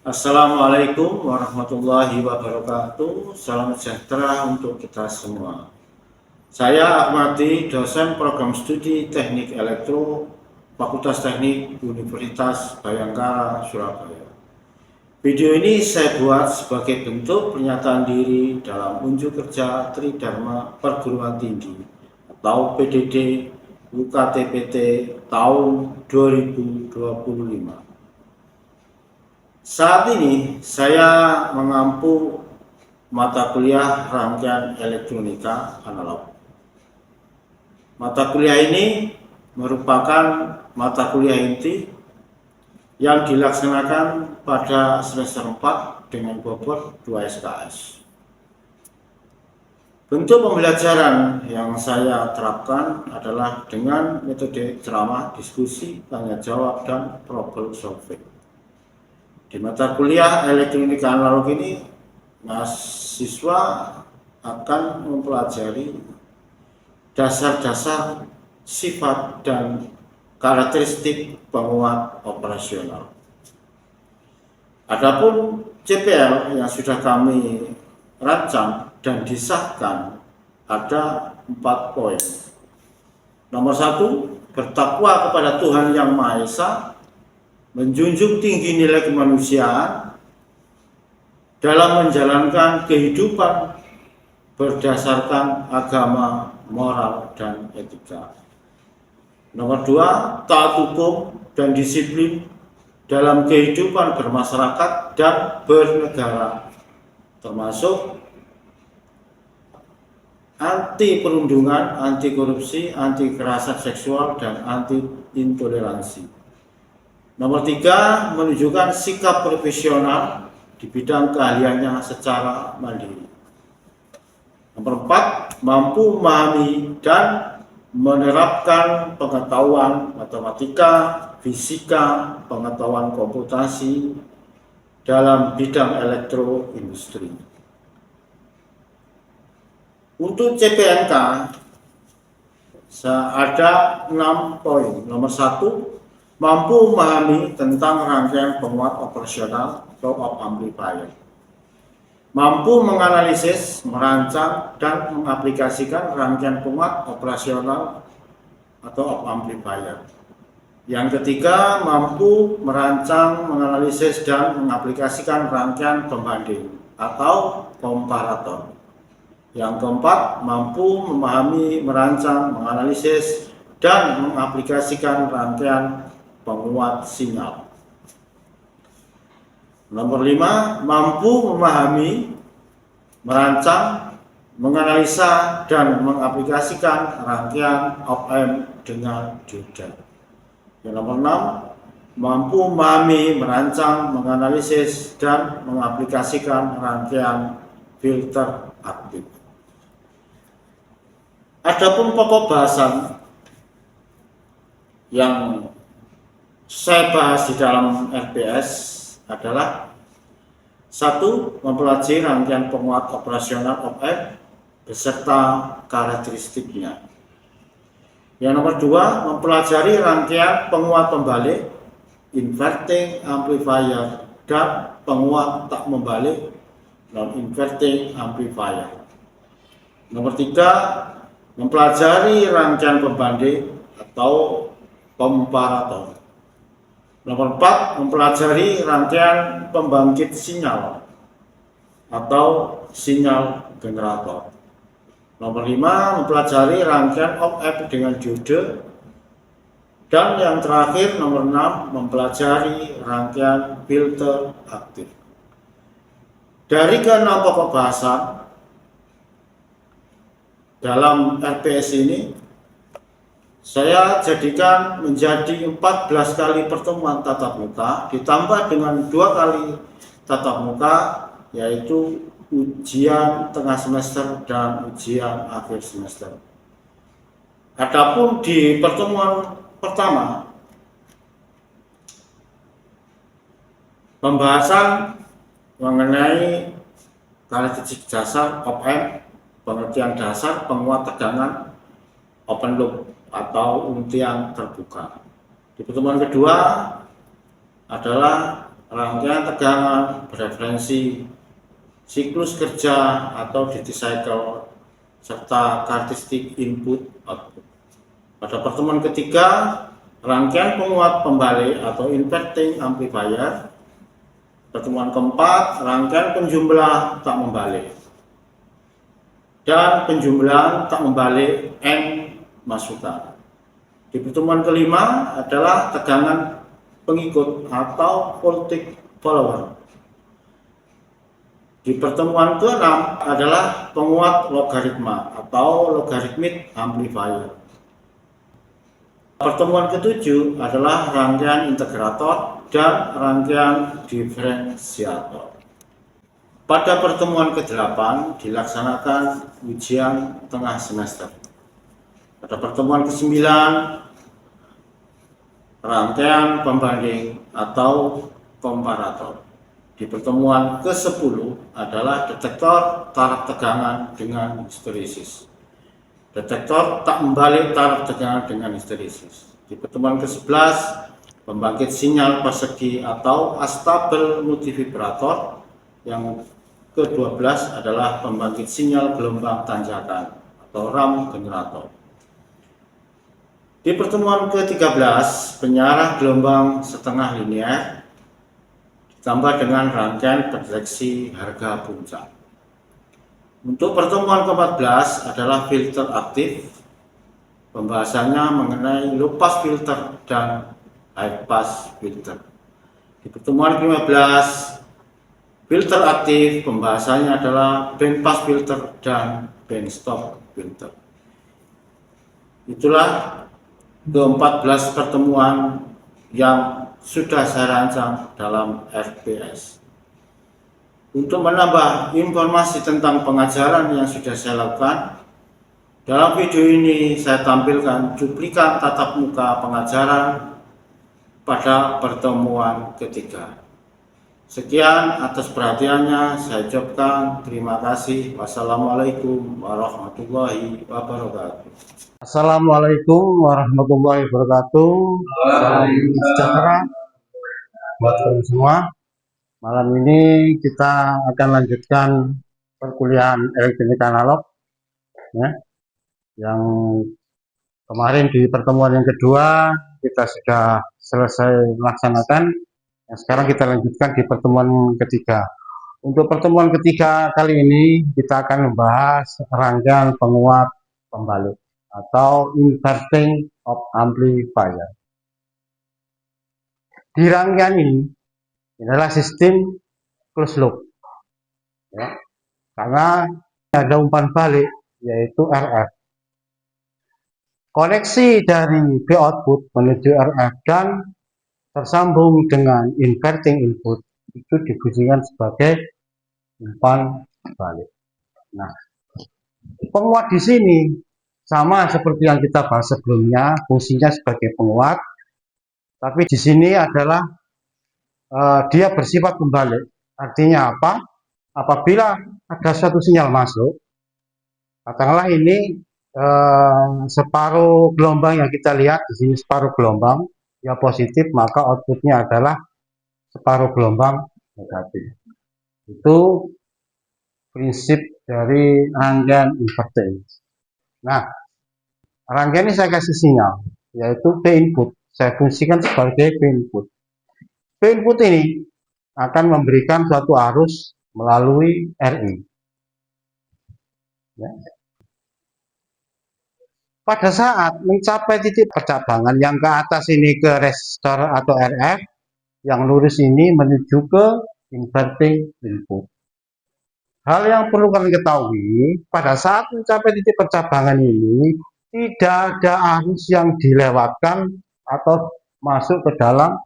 Assalamualaikum warahmatullahi wabarakatuh. Salam sejahtera untuk kita semua. Saya Ahmadi, dosen program studi Teknik Elektro, Fakultas Teknik Universitas Bayangkara, Surabaya. Video ini saya buat sebagai bentuk pernyataan diri dalam unjuk kerja Tridharma Perguruan Tinggi atau PDD UKT-PT tahun 2025. Saat ini saya mengampu mata kuliah rangkaian elektronika analog. Mata kuliah ini merupakan mata kuliah inti yang dilaksanakan pada semester 4 dengan bobot 2 SKS. Bentuk pembelajaran yang saya terapkan adalah dengan metode ceramah, diskusi, tanya jawab, dan problem solving. Di mata kuliah elektronika analog ini, mahasiswa akan mempelajari dasar-dasar sifat dan karakteristik penguat operasional. Adapun CPL yang sudah kami rancang dan disahkan ada 4 poin. Nomor 1, bertakwa kepada Tuhan Yang Maha Esa, menjunjung tinggi nilai kemanusiaan dalam menjalankan kehidupan berdasarkan agama, moral, dan etika. Nomor 2, taat hukum dan disiplin dalam kehidupan bermasyarakat dan bernegara, termasuk anti perundungan, anti korupsi, anti kekerasan seksual, dan anti intoleransi. Nomor 3, menunjukkan sikap profesional di bidang keahliannya secara mandiri. Nomor 4, mampu memahami dan menerapkan pengetahuan matematika, fisika, pengetahuan komputasi dalam bidang elektroindustri. Untuk CPNK ada 6 poin. Nomor 1, mampu memahami tentang rangkaian penguat operasional atau op amplifier. Mampu menganalisis, merancang, dan mengaplikasikan rangkaian penguat operasional atau op amplifier. Yang ketiga, mampu merancang, menganalisis, dan mengaplikasikan rangkaian pembanding atau komparator. Yang keempat, mampu memahami, merancang, menganalisis, dan mengaplikasikan rangkaian penguat sinyal. Nomor 5, mampu memahami, merancang, menganalisa, dan mengaplikasikan rangkaian op-amp dengan dioda. Yang nomor 6, mampu memahami, merancang, menganalisis, dan mengaplikasikan rangkaian filter aktif. Adapun pokok bahasan yang saya bahas di dalam RPS adalah 1, mempelajari rangkaian penguat operasional op-amp beserta karakteristiknya. Yang nomor 2, mempelajari rangkaian penguat pembalik, inverting amplifier, dan penguat tak membalik, non-inverting amplifier. Nomor 3, mempelajari rangkaian pembanding atau komparator. Nomor 4, mempelajari rangkaian pembangkit sinyal atau sinyal generator. Nomor 5, mempelajari rangkaian op-amp dengan diode. Dan yang terakhir, nomor 6, mempelajari rangkaian filter aktif. Dari ke-6 pokok bahasan dalam RPS ini, saya jadikan menjadi 14 kali pertemuan tatap muka ditambah dengan 2 kali tatap muka, yaitu ujian tengah semester dan ujian akhir semester. Adapun di pertemuan pertama, pembahasan mengenai karakteristik dasar op-amp, pengertian dasar penguat tegangan open loop atau untian terbuka. Di pertemuan kedua adalah rangkaian tegangan, preferensi, siklus kerja atau duty cycle, serta karakteristik input output. Pada pertemuan ketiga, rangkaian penguat pembalik atau inverting amplifier. Pertemuan keempat, rangkaian penjumlah tak membalik. Dan penjumlahan tak membalik N masukan. Di pertemuan kelima adalah tegangan pengikut atau voltage follower. Di pertemuan keenam adalah penguat logaritma atau logarithmic amplifier. Pertemuan ketujuh adalah rangkaian integrator dan rangkaian diferensiator. Pada pertemuan ke-8 dilaksanakan ujian tengah semester. Pada pertemuan ke-9 rangkaian pembanding atau komparator. Di pertemuan ke-10 adalah detektor taraf tegangan dengan histeresis. Detektor tak membalik taraf tegangan dengan histeresis. Di pertemuan ke-11 pembangkit sinyal persegi atau astabel multivibrator. Yang ke-12 adalah pembangkit sinyal gelombang tanjakan atau RAM generator. Di pertemuan ke-13 penyiaran gelombang setengah linear ditambah dengan rangkaian pendeteksi harga puncak. Untuk pertemuan ke-14 adalah filter aktif. Pembahasannya mengenai low pass filter dan high pass filter. Di pertemuan ke-15 filter aktif, pembahasannya adalah band pass filter dan band stop filter. Itulah ke-14 pertemuan yang sudah saya rancang dalam RPS. Untuk menambah informasi tentang pengajaran yang sudah saya lakukan, dalam video ini saya tampilkan cuplikan tatap muka pengajaran pada pertemuan ketiga. Sekian atas perhatiannya, saya ucapkan terima kasih. Wassalamualaikum warahmatullahi wabarakatuh. Assalamualaikum warahmatullahi wabarakatuh. Salam sejahtera buat kalian semua. Malam ini kita akan lanjutkan perkuliahan elektronik analog, ya. Yang kemarin di pertemuan yang kedua kita sudah selesai melaksanakan. Nah, sekarang kita lanjutkan di pertemuan ketiga. Untuk pertemuan ketiga kali ini kita akan membahas rangkaian penguat pembalik atau inverting of amplifier. Di rangkaian ini adalah sistem closed loop, ya, karena ada umpan balik yaitu RF. Koneksi dari B output menuju RF dan tersambung dengan inverting input itu difungsikan sebagai umpan balik. Nah, penguat di sini sama seperti yang kita bahas sebelumnya, fungsinya sebagai penguat, tapi di sini adalah dia bersifat pembalik. Artinya apa? Apabila ada suatu sinyal masuk, katakanlah ini separuh gelombang yang kita lihat di sini, separuh gelombang ya positif, maka outputnya adalah separuh gelombang negatif. Itu prinsip dari rangkaian inverting. Nah, rangkaian ini saya kasih sinyal, yaitu P input. Saya fungsikan sebagai P input. P input ini akan memberikan suatu arus melalui RI. Ya. Pada saat mencapai titik percabangan yang ke atas ini ke resistor atau RF, yang lurus ini menuju ke inverting input. Hal yang perlu kalian ketahui, pada saat mencapai titik percabangan ini, tidak ada arus yang dilewatkan atau masuk ke dalam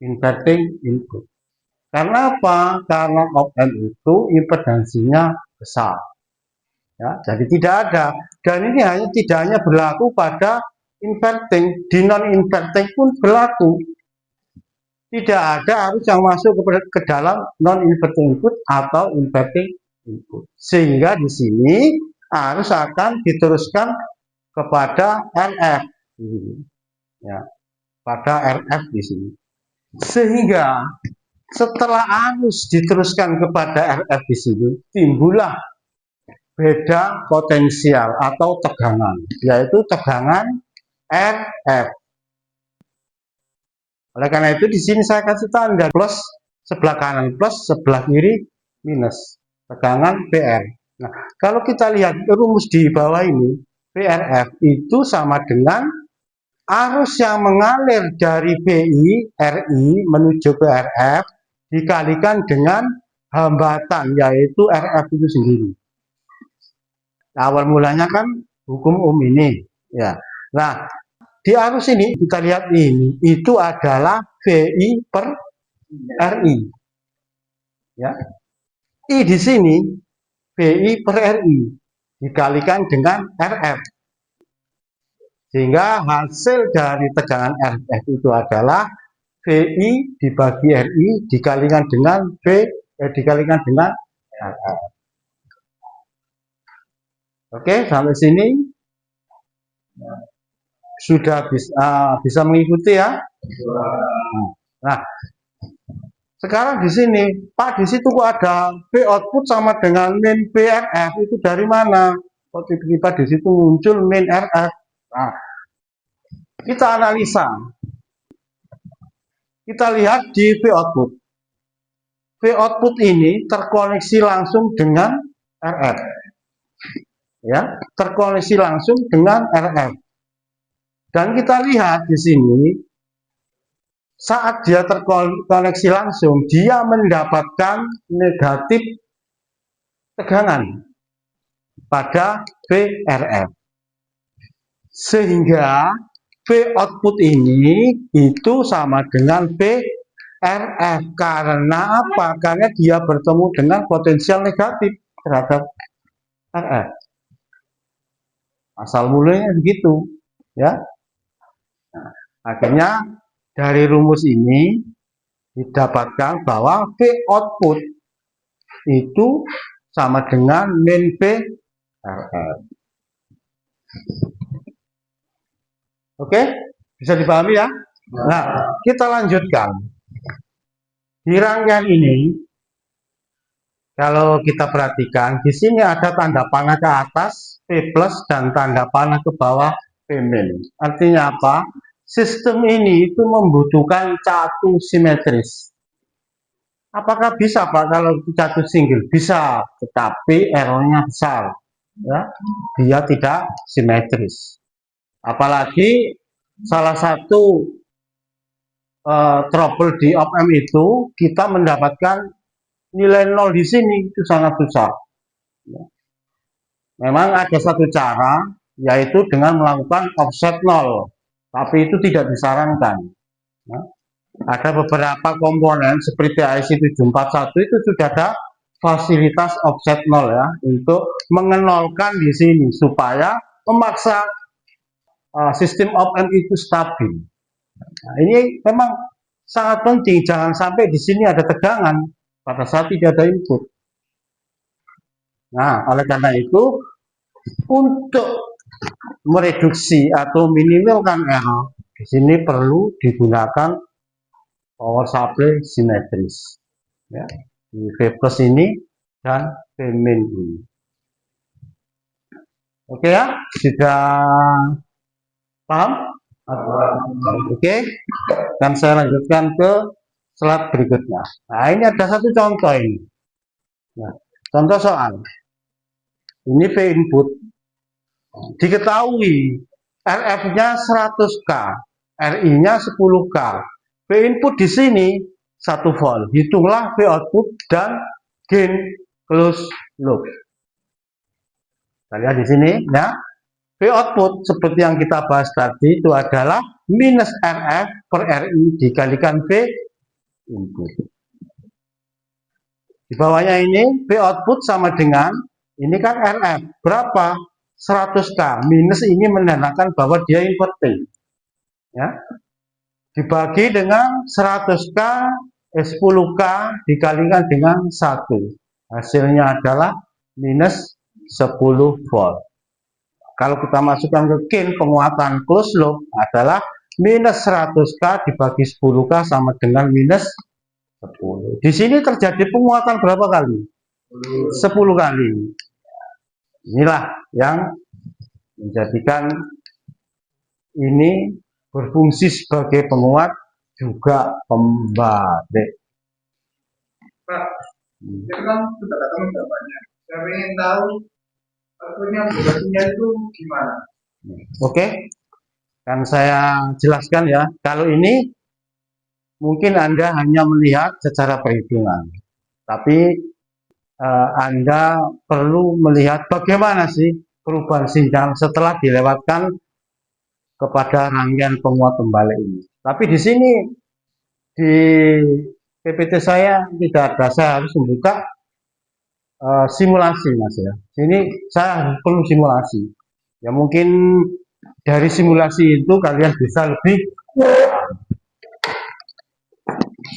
inverting input. Karena apa? Karena op-amp itu impedansinya besar. Ya, jadi tidak ada. Dan ini tidak hanya berlaku pada inverting, di non-inverting pun berlaku. Tidak ada arus yang masuk ke dalam non-inverting input atau inverting input. Sehingga di sini arus akan diteruskan kepada RF. Ya, pada RF di sini. Sehingga Setelah arus diteruskan kepada RF di sini, timbullah beda potensial atau tegangan, yaitu tegangan RF. Oleh karena itu di sini saya kasih tanda plus sebelah kanan plus, sebelah kiri minus, tegangan PR. Nah, kalau kita lihat rumus di bawah ini, PRF itu sama dengan arus yang mengalir dari VI, RI menuju ke RF dikalikan dengan hambatan, yaitu RF itu sendiri. Awal mulanya kan hukum ini, ya. Nah, di arus ini kita lihat ini itu adalah VI per RI, ya. I di sini VI per RI dikalikan dengan RF, sehingga hasil dari tegangan RF itu adalah VI dibagi RI dikalikan dengan dikalikan dengan RF. Oke, sampai sini sudah bisa mengikuti ya. Nah, sekarang di sini, Pak, di situ kok ada P output sama dengan min PRF, itu dari mana? Kok tiba-tiba di situ muncul min RF? Nah, kita analisa. Kita lihat di P output. P output ini terkoneksi langsung dengan RF. Ya, terkoneksi langsung dengan RF. Dan kita lihat di sini, saat dia terkoneksi langsung, dia mendapatkan negatif tegangan pada VRF. Sehingga V output ini itu sama dengan VRF. Karena apa? Karena dia bertemu dengan potensial negatif terhadap RF. Asal mulanya begitu, ya. Nah, akhirnya dari rumus ini didapatkan bahwa V output itu sama dengan min VRF. Oke, bisa dipahami ya? Nah, kita lanjutkan. Di rangkaian ini, kalau kita perhatikan, di sini ada tanda panah ke atas, P plus, dan tanda panah ke bawah, P min. Artinya apa? Sistem ini itu membutuhkan catu simetris. Apakah bisa, Pak, kalau catu single? Bisa, tetapi errornya besar. Ya, dia tidak simetris. Apalagi salah satu trouble di op-amp itu kita mendapatkan nilai 0 di sini itu sangat susah. Memang ada satu cara, yaitu dengan melakukan offset 0, tapi itu tidak disarankan. Ada beberapa komponen seperti IC741 itu sudah ada fasilitas offset 0 ya, untuk mengenolkan di sini supaya memaksa sistem op-amp itu stabil. Nah, ini memang sangat penting, jangan sampai di sini ada tegangan pada saat tidak ada input. Nah, oleh karena itu, untuk mereduksi atau minimalkan error, di sini perlu digunakan power supply simetris. Ya, di V plus ini dan V min ini. Oke ya, sudah paham? Oke, dan saya lanjutkan ke slide berikutnya. Nah, ini ada satu contoh ini. Nah, contoh soal. Ini V input. Diketahui RF-nya 100K, RI-nya 10K. V input di sini 1 volt. Hitunglah V output dan gain closed loop. Kita lihat di sini ya. V output seperti yang kita bahas tadi itu adalah minus RF per RI dikalikan V input. Di bawahnya ini V output sama dengan ini kan RF berapa? 100K. Minus ini menandakan bahwa dia inverting. Ya. Dibagi dengan 100K 10K dikalikan dengan 1. Hasilnya adalah minus 10 volt. Kalau kita masukkan ke gain penguatan closed loop adalah minus 100K dibagi 10K sama dengan minus 10. Di sini terjadi penguatan berapa kali? 10 kali. Inilah yang menjadikan ini berfungsi sebagai penguat juga pembalik. Pak, itu kan sudah ketemu jawabannya. Saya ingin tahu akhirnya durasinya itu gimana? Oke, kan saya jelaskan ya. Kalau ini mungkin Anda hanya melihat secara perhitungan, tapi Anda perlu melihat bagaimana sih perubahan sinyal setelah dilewatkan kepada rangkaian penguat pembalik ini. Tapi di sini di PPT saya tidak ada, saya harus membuka simulasi Mas ya. Sini saya perlu simulasi. Ya mungkin dari simulasi itu kalian bisa lebih.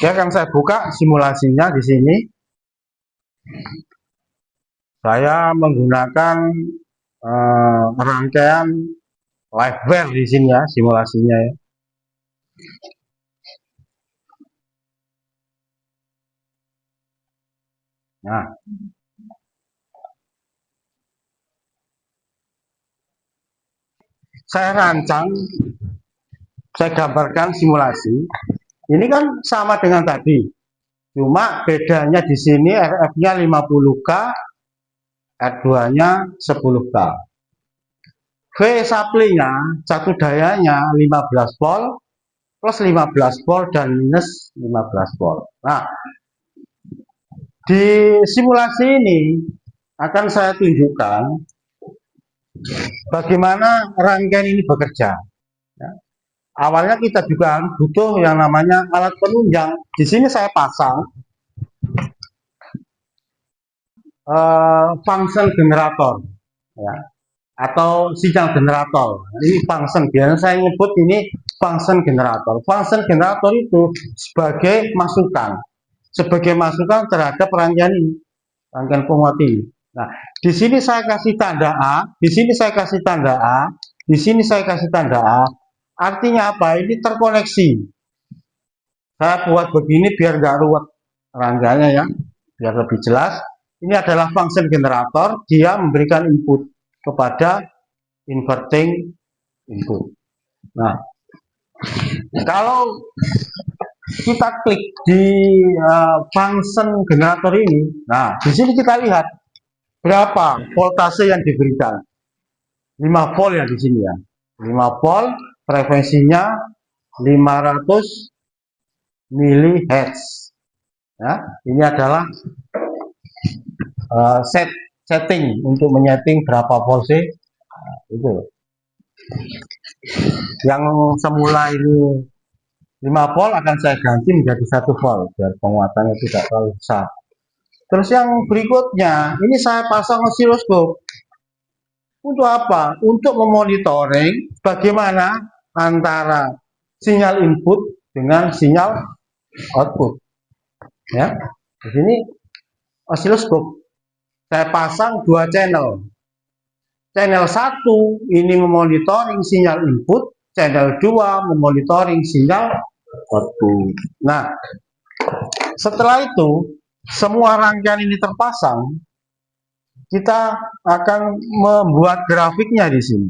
Ya akan saya buka simulasinya di sini. Saya menggunakan rangkaian liveware di sini ya simulasinya ya. Nah, saya rancang, saya gambarkan simulasi. Ini kan sama dengan tadi, cuma bedanya di sini RF-nya 50K, R2-nya 10K. V supply-nya, satu dayanya 15 volt, plus 15 volt dan minus 15 volt. Nah, di simulasi ini akan saya tunjukkan bagaimana rangkaian ini bekerja. Ya. Awalnya kita juga butuh yang namanya alat penunjang. Di sini saya pasang function generator, ya, atau sinyal generator. Ini function, biasanya saya nyebut ini function generator. Function generator itu sebagai masukan terhadap rangkaian ini, rangkaian penguat ini. Nah, di sini saya kasih tanda A, di sini saya kasih tanda A, di sini saya kasih tanda A. Artinya apa? Ini terkoneksi. Saya buat begini biar nggak ruwet rangkaiannya ya, biar lebih jelas. Ini adalah function generator, dia memberikan input kepada inverting input. Nah, kalau kita klik di function generator ini, nah di sini kita lihat berapa voltase yang diberikan. 5 volt ya di sini ya. 5 volt, frekuensinya 500 mHz. Ya, ini adalah setting untuk menyeting berapa volt sih. Nah, itu. Yang semula ini 5 volt akan saya ganti menjadi 1 volt biar penguatannya tidak terlalu besar. Terus yang berikutnya, ini saya pasang osiloskop. Untuk apa? Untuk memonitoring bagaimana antara sinyal input dengan sinyal output. Ya, di sini osiloskop. Saya pasang 2 channel. Channel 1 ini memonitoring sinyal input, channel 2 memonitoring sinyal output. Nah, setelah itu semua rangkaian ini terpasang, kita akan membuat grafiknya di sini.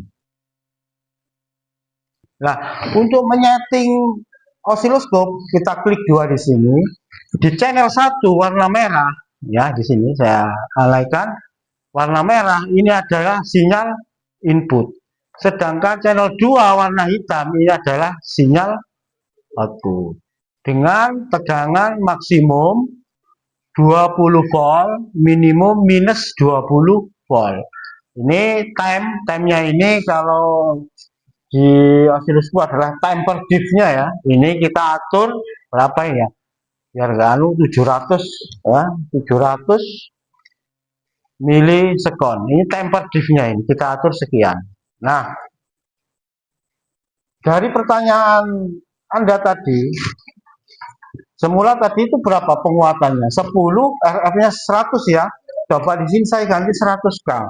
Nah, untuk menyeting osiloskop, kita klik 2 di sini. Di channel 1 warna merah, ya di sini saya alaikan warna merah ini adalah sinyal input. Sedangkan channel 2 warna hitam ini adalah sinyal output. Dengan tegangan maksimum 20 volt, minimum minus 20 volt. Ini time-nya ini kalau di osiloskop adalah time per diff-nya ya. Ini kita atur berapa ini ya? Biar nggak 700 ya, 700 milisekon. Ini time per diff-nya ini kita atur sekian. Nah, dari pertanyaan Anda tadi, semula tadi itu berapa penguatannya? 10, RF-nya 100 ya. Coba di sini saya ganti 100K.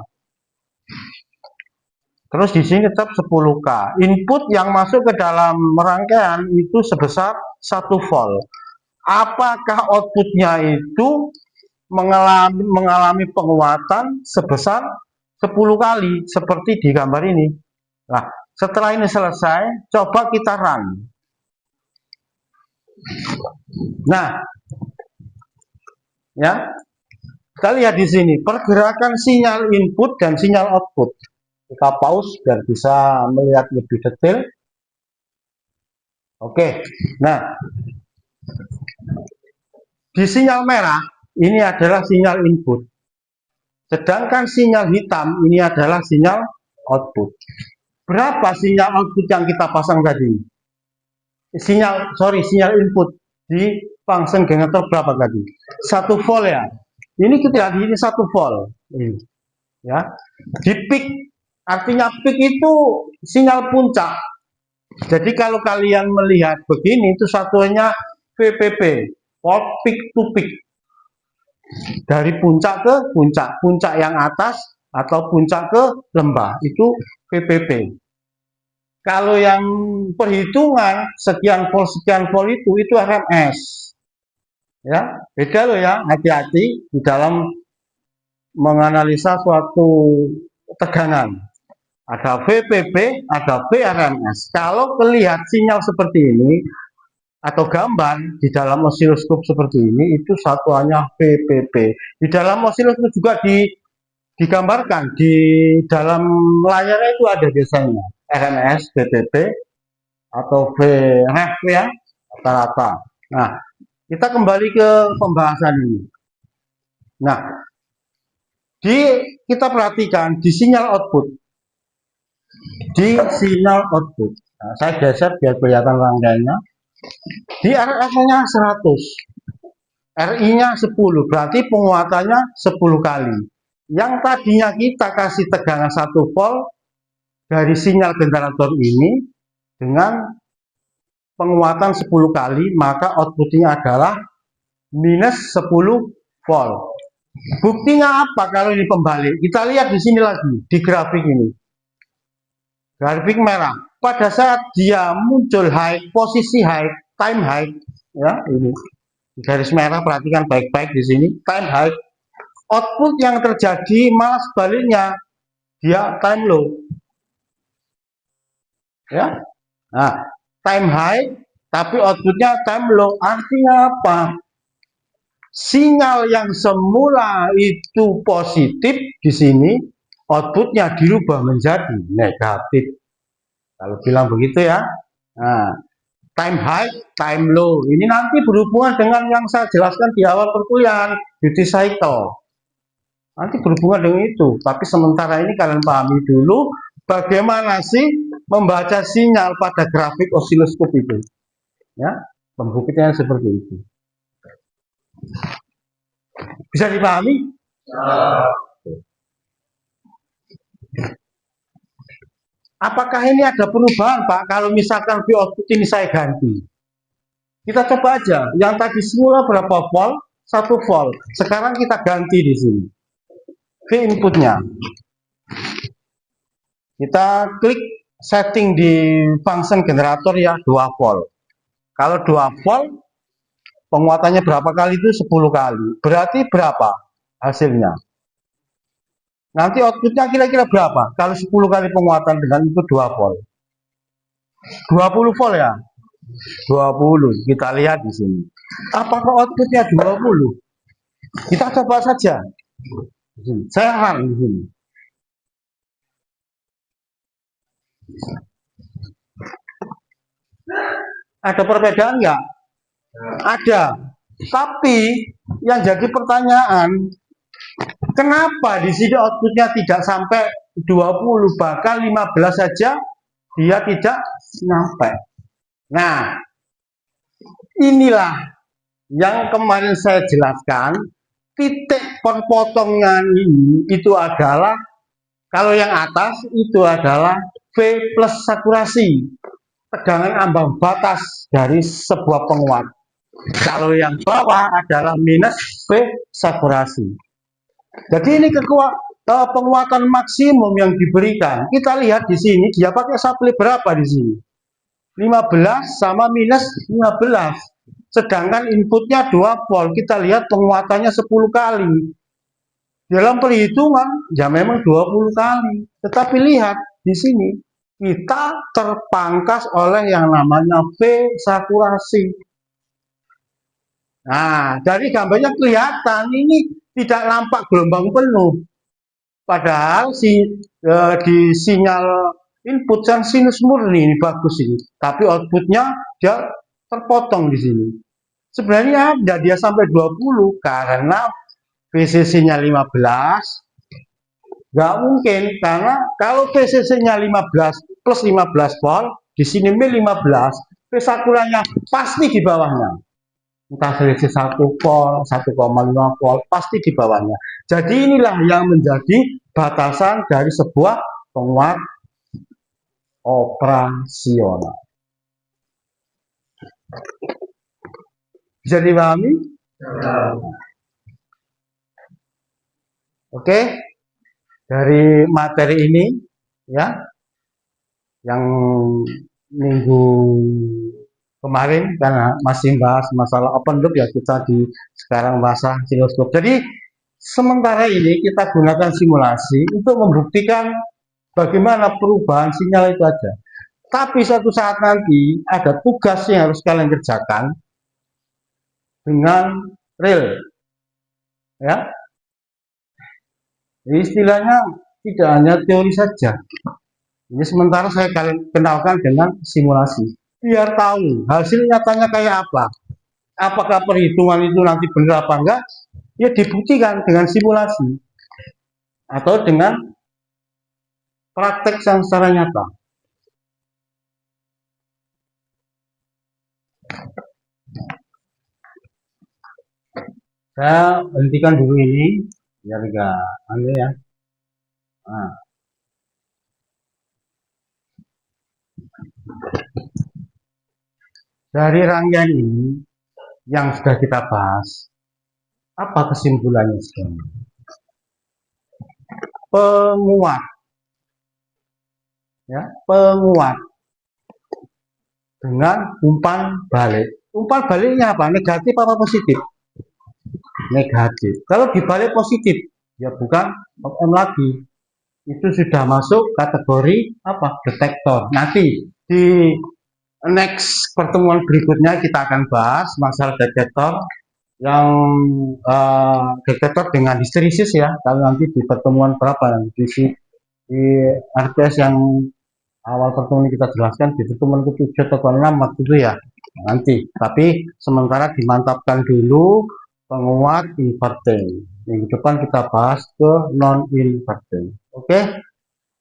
Terus di sini tetap 10K. Input yang masuk ke dalam rangkaian itu sebesar 1 volt. apakah outputnya itu mengalami penguatan sebesar 10 kali seperti di gambar ini. Nah, setelah ini selesai, coba kita run. Nah, ya, kita lihat di sini pergerakan sinyal input dan sinyal output. Kita pause biar bisa melihat lebih detail. Oke, nah, di sinyal merah ini adalah sinyal input, sedangkan sinyal hitam ini adalah sinyal output. Berapa sinyal output yang kita pasang tadi? Sinyal input di function generator berapa tadi? 1 volt ya. Ini kita lihat ini 1 volt. Ini, ya. Di peak, artinya peak itu sinyal puncak. Jadi kalau kalian melihat begini itu satuannya VPP, volt peak to peak. Dari puncak ke puncak, puncak yang atas atau puncak ke lembah itu VPP. Kalau yang perhitungan sekian volt itu RMS. Ya, beda loh ya, hati-hati di dalam menganalisa suatu tegangan. Ada VPP, ada VRMS. Kalau melihat sinyal seperti ini atau gambar di dalam osiloskop seperti ini itu satuannya VPP. Di dalam osiloskop juga digambarkan di dalam layarnya itu ada biasanya RMS, VPP atau VRF ya rata-rata. Nah, kita kembali ke pembahasan ini. Nah, kita perhatikan di sinyal output. Nah, saya geser biar kelihatan rangkaiannya. Di RF-nya 100, RI-nya 10, berarti penguatannya 10 kali. Yang tadinya kita kasih tegangan 1 volt dari sinyal generator ini dengan penguatan 10 kali, maka outputnya adalah minus 10 volt. Buktinya apa kalau ini pembalik? Kita lihat di sini lagi, di grafik ini. Grafik merah. Pada saat dia muncul high, posisi high, time high, ya ini di garis merah, perhatikan baik-baik di sini, time high. Output yang terjadi malah sebaliknya, dia time low. Ya, nah, time high, tapi outputnya time low. Artinya apa? Sinyal yang semula itu positif di sini, outputnya dirubah menjadi negatif. Kalau bilang begitu ya. Nah, time high, time low. Ini nanti berhubungan dengan yang saya jelaskan di awal perkuliahan, duty cycle. Nanti berhubungan dengan itu. Tapi sementara ini kalian pahami dulu bagaimana sih membaca sinyal pada grafik osiloskop itu. Ya, pembuktian seperti itu. Bisa dipahami? Apakah ini ada perubahan, Pak? Kalau misalkan V output ini saya ganti. Kita coba aja. Yang tadi semula berapa volt? 1 volt. Sekarang kita ganti di sini. V inputnya. Kita klik setting di function generator ya 2 volt. Kalau 2 volt, penguatannya berapa kali itu? 10 kali. Berarti berapa hasilnya? Nanti outputnya kira-kira berapa? Kalau 10 kali penguatan dengan input 2 volt. 20 volt ya? 20. Kita lihat di sini. Apakah outputnya 20? Kita coba saja. Saya run di sini. Ada perbedaan nggak? Ada. Tapi yang jadi pertanyaan, kenapa di sini outputnya tidak sampai 20, bahkan 15 saja dia tidak sampai. Nah, inilah yang kemarin saya jelaskan, titik perpotongan ini itu adalah, kalau yang atas itu adalah V plus saturasi, tegangan ambang batas dari sebuah penguat. Kalau yang bawah adalah minus V saturasi. Jadi ini penguatan maksimum yang diberikan. Kita lihat di sini dia pakai supply berapa di sini? 15 sama minus 15. sedangkan inputnya 2 volt, kita lihat penguatannya 10 kali. Dalam perhitungan, ya memang 20 kali. Tetapi lihat di sini, kita terpangkas oleh yang namanya V saturasi. Nah, dari gambarnya kelihatan ini tidak nampak gelombang penuh. Padahal di sinyal input kan sinus murni ini bagus ini, tapi outputnya dia terpotong di sini. Sebenarnya tidak dia sampai 20 karena VCC-nya 15, nggak mungkin karena kalau VCC-nya 15 plus 15 volt, di sini 15, V saturanya pasti di bawahnya. Entah selisih 1 volt, 1,5 volt, pasti di bawahnya. Jadi inilah yang menjadi batasan dari sebuah penguat operasional. Bisa dipahami? Oke, dari materi ini ya, yang minggu kemarin karena masih bahas masalah open loop ya, kita sekarang bahasa siloskop. Jadi sementara ini kita gunakan simulasi untuk membuktikan bagaimana perubahan sinyal itu aja. Tapi suatu saat nanti ada tugas yang harus kalian kerjakan dengan real, ya. Jadi istilahnya tidak hanya teori saja. Ini sementara saya kalian kenalkan dengan simulasi, biar tahu hasil nyatanya kayak apa. Apakah perhitungan itu nanti benar apa enggak? Ya dibuktikan dengan simulasi atau dengan praktek yang secara nyata. Saya hentikan dulu ini biar enggak aneh ya. Nah. Dari rangkaian ini yang sudah kita bahas, apa kesimpulannya sekarang? Penguat, ya, penguat dengan umpan balik. Umpan baliknya apa? Negatif apa positif? Negatif. Kalau dibalik positif, ya bukan OM lagi. Itu sudah masuk kategori apa? Detektor. Nanti di next pertemuan berikutnya kita akan bahas masalah detektor yang detektor dengan histeresis ya. Kalau nanti di pertemuan berapa nanti di RPS yang awal pertemuan kita jelaskan di pertemuan ke-7 atau ke-6 waktu itu ya nanti. Tapi sementara dimantapkan dulu penguat inverting. Minggu depan kita bahas ke non inverting. Oke.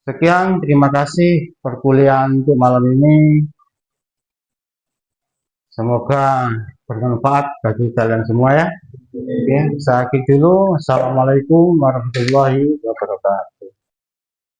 Sekian, terima kasih perkuliahan untuk malam ini. Semoga bermanfaat bagi kalian semua ya. Oke, saya akhiri dulu. Assalamualaikum warahmatullahi wabarakatuh.